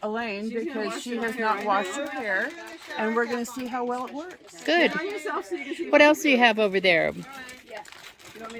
Elaine because she has not washed her hair, and we're going to see how well it works. Good. What else do you have over there?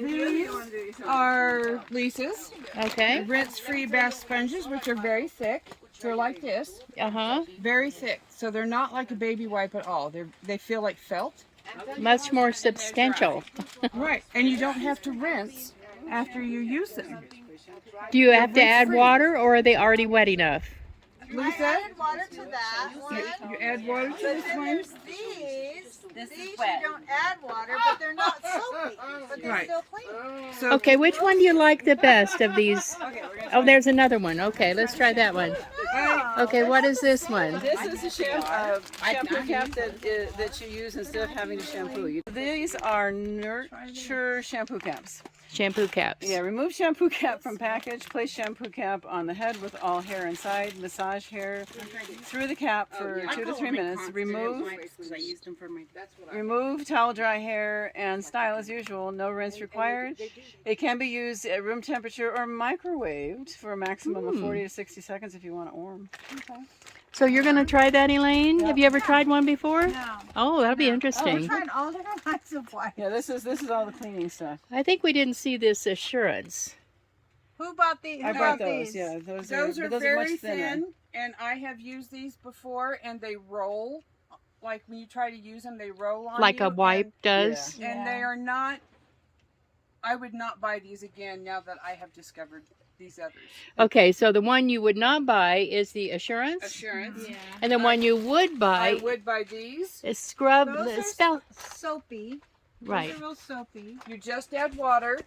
These are Lisa's Okay. rinse-free bath sponges, which are very thick. They're like this, very thick. So they're not like a baby wipe at all. They feel like felt. Much more substantial. Right, and you don't have to rinse after you use them. Do you have to add water, or are they already wet enough? Lisa, add water to that one. you add water to this one. There's these you don't add water, but they're not soapy, but they're still clean. So, Okay, which one do you like the best of these? Oh, there's another one. Okay, let's try that one. Okay, what is this one? This is a shampoo cap that you use instead of having to shampoo. These are Nurture shampoo caps. Shampoo caps. Yeah, remove shampoo cap from package. Place shampoo cap on the head with all hair inside. Massage hair through the cap for 2 to 3 minutes. Remove towel dry hair and style as usual. No rinse required. It can be used at room temperature or microwaved for a maximum of 40 to 60 seconds if you want it warm. Okay. So you're going to try that, Elaine? Have you ever tried one before? No. Oh, that'll be I've interesting. tried all different kinds of wipes. Yeah, this is all the cleaning stuff. I think we didn't see this assurance. Who bought these? I bought those. Yeah, those are much very thinner. thin, and I have used these before, and they roll. Like when you try to use them, they roll on Like you, a wipe does? and they are not. I would not buy these again now that I have discovered these others. Okay, so the one you would not buy is the Assurance. Assurance. Yeah. And the one you would I buy would buy these. is Scrub. Those are Spell. soapy. Right. Those are real soapy. You just add water,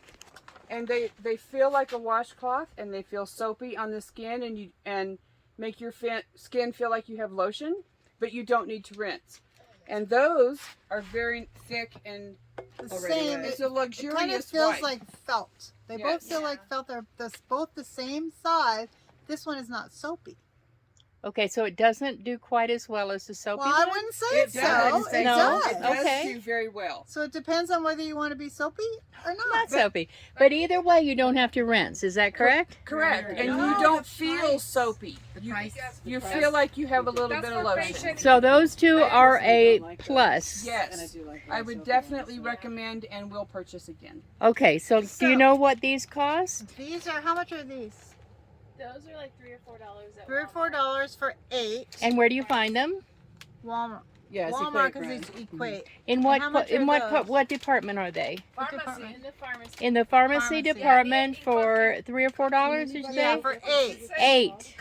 and they feel like a washcloth, and they feel soapy on the skin, and make your skin feel like you have lotion, but you don't need to rinse. And those are very thick and The same. it's a luxurious It kind of feels wipe. like felt. They both feel like felt. They're both the same size. This one is not soapy. Okay, so it doesn't do quite as well as the soapy Well, I one? wouldn't say It so. does. It No. does. It does Okay. do very well. So it depends on whether you want to be soapy or not. Not soapy. But either way, you don't have to rinse. Is that correct? Correct. And No, you don't the feel price. soapy. You feel like you have a little bit of lotion. So those two are a plus. Yes. I would definitely recommend and will purchase again. Okay, so do you know what these cost? These are, how much are these? Those are like $3 or $4 at $3 or $4 for 8. And where do you find them? Walmart. Yeah, it's Walmart Equate because brand. these equate. In And what how much in are those? what department are they? Pharmacy, in the pharmacy. In the pharmacy Pharmacy. department for $3 or $4, did you Yeah, say? for 8. 8.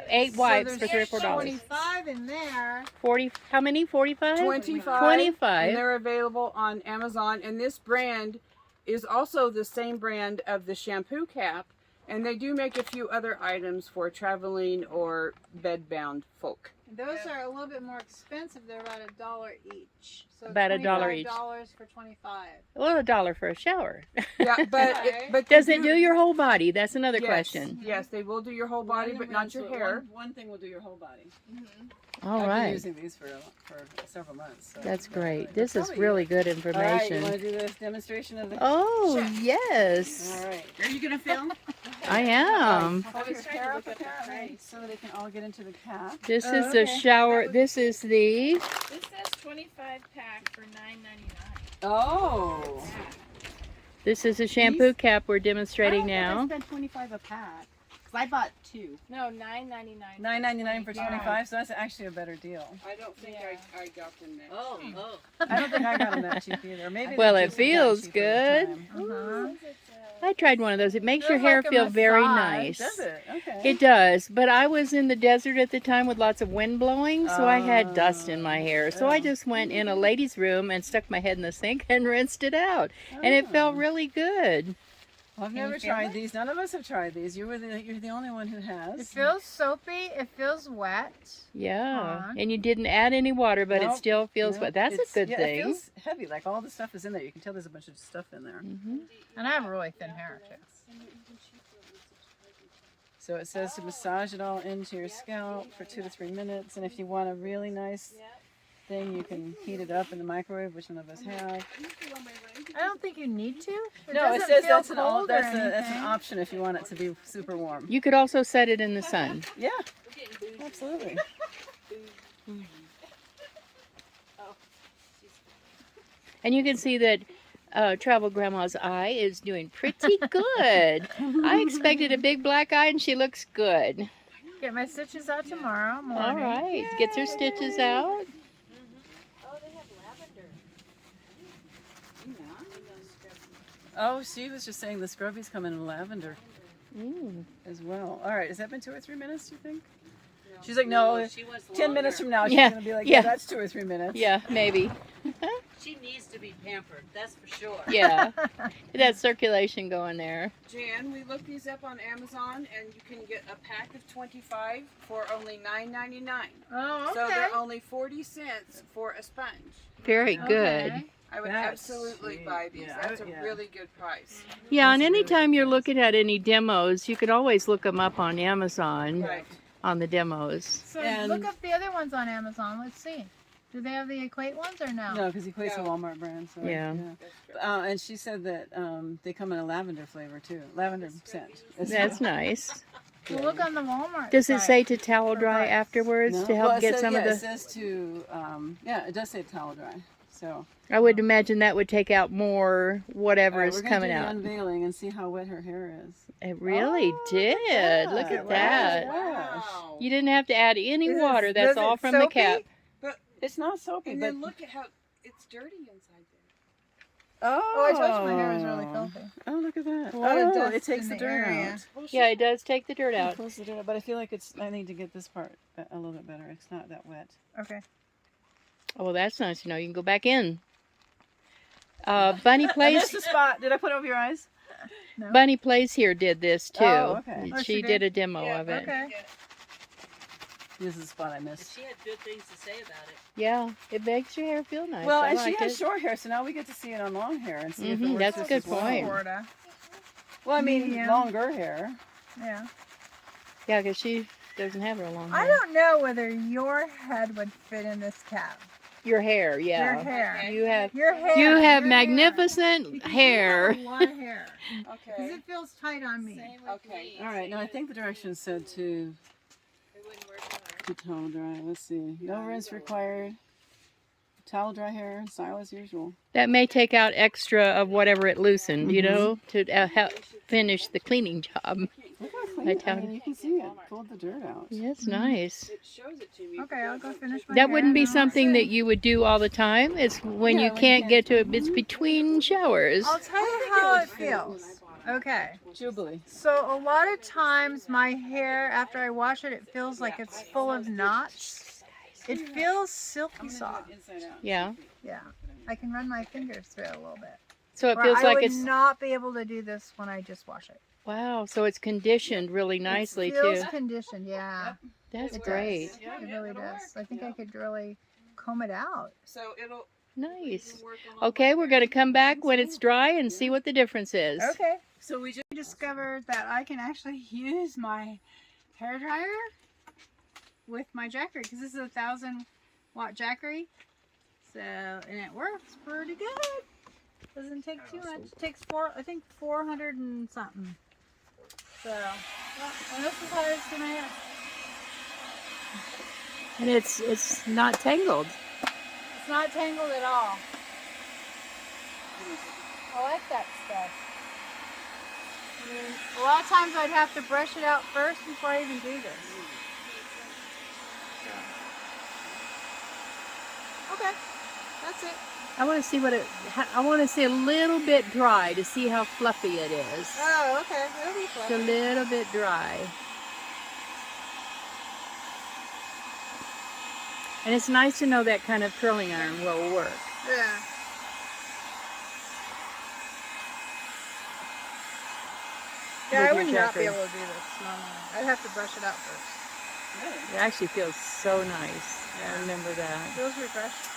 8 wipes so for $3 or $4. 25 in there. 40. How many? 45. 25. 25. And they're available on Amazon. And this brand is also the same brand of the shampoo cap. And they do make a few other items for traveling or bed-bound folk. Those are a little bit more expensive. They're about $1 each. So About $1 each. $25 for 25. Well, $1 for a shower. Yeah, but Does it do your whole body? That's another Yes, question. Yes, they will do your whole body, but not your hair. One thing will do your whole body. All I've been right. using these for several months. So. That's great. But This is probably really good All right, you information. want to do this demonstration of the... Oh, yes. All right. Are you going to film? I am. Hold your hair up apparently so they can all get into the cap. This is the shower. This is the This says 25 pack for $9.99. Oh. this is a shampoo cap we're demonstrating now. I spent $25 a pack. Because I bought 2. No, $9.99. $9.99 for 25, so that's actually a better deal. I don't think I got them that cheap. I don't think I got them that cheap either. Maybe Well, they it just got feels cheaper at the good. time. I tried one of those. It makes your Feels hair like a feel very massage. nice. Does it? Okay. It does, but I was in the desert at the time with lots of wind blowing, so I had dust in my hair. So I just went in a lady's room and stuck my head in the sink and rinsed it out, and it felt really good. Well, I've never tried these. None of us have tried these. You're the only one who It has. feels soapy. It feels wet. Yeah, Huh. and you didn't add any water, but it Nope. still feels No, wet. That's a good It thing. feels heavy. Like all the stuff is in there. You can tell there's a bunch of stuff in there. And I have really thin hair, too. So it says to massage it all into your scalp for 2 to 3 minutes. And if you want a really nice thing, you can heat it up in the microwave, which none of us have. I don't think you need to. It No, it doesn't says feel that's cold or that's an anything. option if you want it to be super warm. You could also set it in the sun. Yeah, absolutely. And you can see that Travel Grandma's eye is doing pretty good. I expected a big black eye, and she looks good. Get my stitches out tomorrow morning. All right, gets her stitches out. Oh, she was just saying the scrubbies come in lavender Mm. as well. All right, has that been 2 or 3 minutes, do you think? She's like, no, She wants 10 minutes from now, she's Yeah, going to be like, yeah. yeah, that's 2 or 3 minutes. Yeah, maybe. She needs to be pampered, that's for sure. Yeah, that circulation going there. Jan, we looked these up on Amazon, and you can get a pack of 25 for only $9.99. Oh, okay. So they're only 40 cents for a sponge. Very good. Okay. I would That's absolutely sweet. buy these. Yeah, That's a yeah. really good price. Yeah, and That's really anytime good you're price. looking at any demos, you could always look them up on Amazon Right. on the demos. So And- look up the other ones on Amazon. Let's see. Do they have the Equate ones or no? No, because he equates a No. Walmart brand. So, Yeah. That's true. And she said that they come in a lavender flavor too. Lavender scent. That's nice. Well, look on the Walmart. Does it site. say to towel dry price. afterwards No? to help Well, it get says, some of It the... says to, yeah, it does say towel dry. So I would imagine that would take out more whatever all right, is we're gonna coming do the out. unveiling and see how wet her hair is. It really did. Look at Wow. that. Wow. You didn't have to add any Is it- water. does That's all it from the soapy? cap. It's not soapy, And but then look at how it's dirty inside there. Oh, I told you my hair was really filthy. Oh, look at that. A lot of Oh, dust it takes in the the dirt area. out. Yeah, it does take the dirt It out. pulls the dirt out, but I feel like I need to get this part a little bit better. It's not that wet. Okay. Oh, well, that's nice to know. You can go back in. Bunny I Plays. missed the spot. Did I put it over your eyes? Bunny Plays here did this too. Oh, okay. Oh, She she did did? a demo of it. Okay. This is the spot I missed. She had good things to say about it. Yeah, it makes your hair feel nice. Well, I and she like has it. short hair, so now we get to see it on long hair and see if it Mhm, works that's a just good as well. point. Florida. Well, I mean, Medium. longer hair. Yeah. Yeah, because she doesn't have real long I hair. don't know whether your head would fit in this cap. Your hair, yeah. Your hair. You have Your hair. you have your hair. magnificent Because hair. You have a lot of hair. Because Okay. it feels tight on me. Same with Okay. me. All right, now I think the directions said to It wouldn't work for her. towel dry. Let's see. No rinse required. Towel dry hair, style as usual. That may take out extra of whatever it loosened, you Mhm. know, to help finish the cleaning job. Look how I clean. tell I mean, you can see it. Pulled the dirt out. Yeah, it's nice. It shows it to me. Okay, I'll go finish my That hair wouldn't be and I'll something see. that you would do all the time. It's when Yeah, you when you can't can't- get to it. It's between showers. I'll tell you how it feels. Okay. Jubilee. So a lot of times my hair, after I wash it, it feels like it's full of knots. It feels silky soft. Inside out. Yeah. Yeah. I can run my fingers through it a little bit. So it Where feels I like would it's not be able to do this when I just wash it. wow. So it's conditioned really nicely It feels too. conditioned, yeah. That's It great. does. It really does. I think I could really comb it out. So it'll Nice. work on Okay, we're gonna come back when it's dry and see what the difference is. Okay. So we just discovered that I can actually use my hair dryer with my Jackery because this is a 1,000-watt Jackery. So, and it works pretty good. Doesn't take too much. It takes 400 and something. So, well, and this is how it's gonna hair. And it's not tangled. It's not tangled at all. I like that stuff. I mean, a lot of times I'd have to brush it out first before I even do this. Okay, that's it. I want to see what it. I want to see a little bit dry to see how fluffy it is. Oh, okay. It'll be It's a fun. little bit dry. And it's nice to know that kind of curling iron will work. Yeah. Yeah, I With would your not be Jackery. able to do this normally. I'd have to brush it out first. It actually feels so nice. I remember that. Feels refreshed.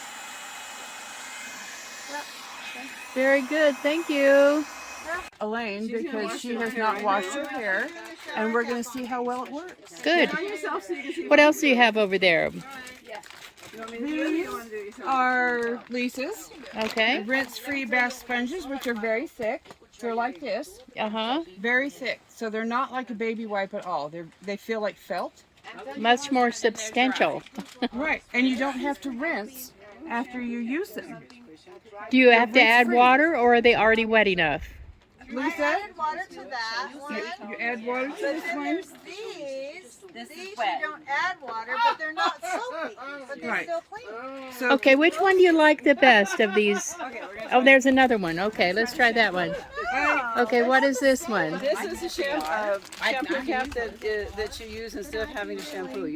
Very good. Thank you. Elaine She's gonna because wash she her has hair not right washed now. her hair, and we're going to see how well it works. Good. On yourself so you can see What else do you have over there? These are Lisa's Okay. rinse-free bath sponges, which are very thick. They're like this, Uh-huh. very thick. So they're not like a baby wipe at all. They feel like felt. Much more substantial. Right, and you don't have to rinse after you use them. Do you have to add rinse-free. water, or are they already wet enough? Lisa, added water to that one. you add water to this one. There's these you don't add water, but they're not soapy, but they're Right. still clean. So Okay, which one do you like the best of these? Oh, there's another one. Okay, let's try that one. Okay, what is this one? This is a shampoo cap that you use instead of having to shampoo. You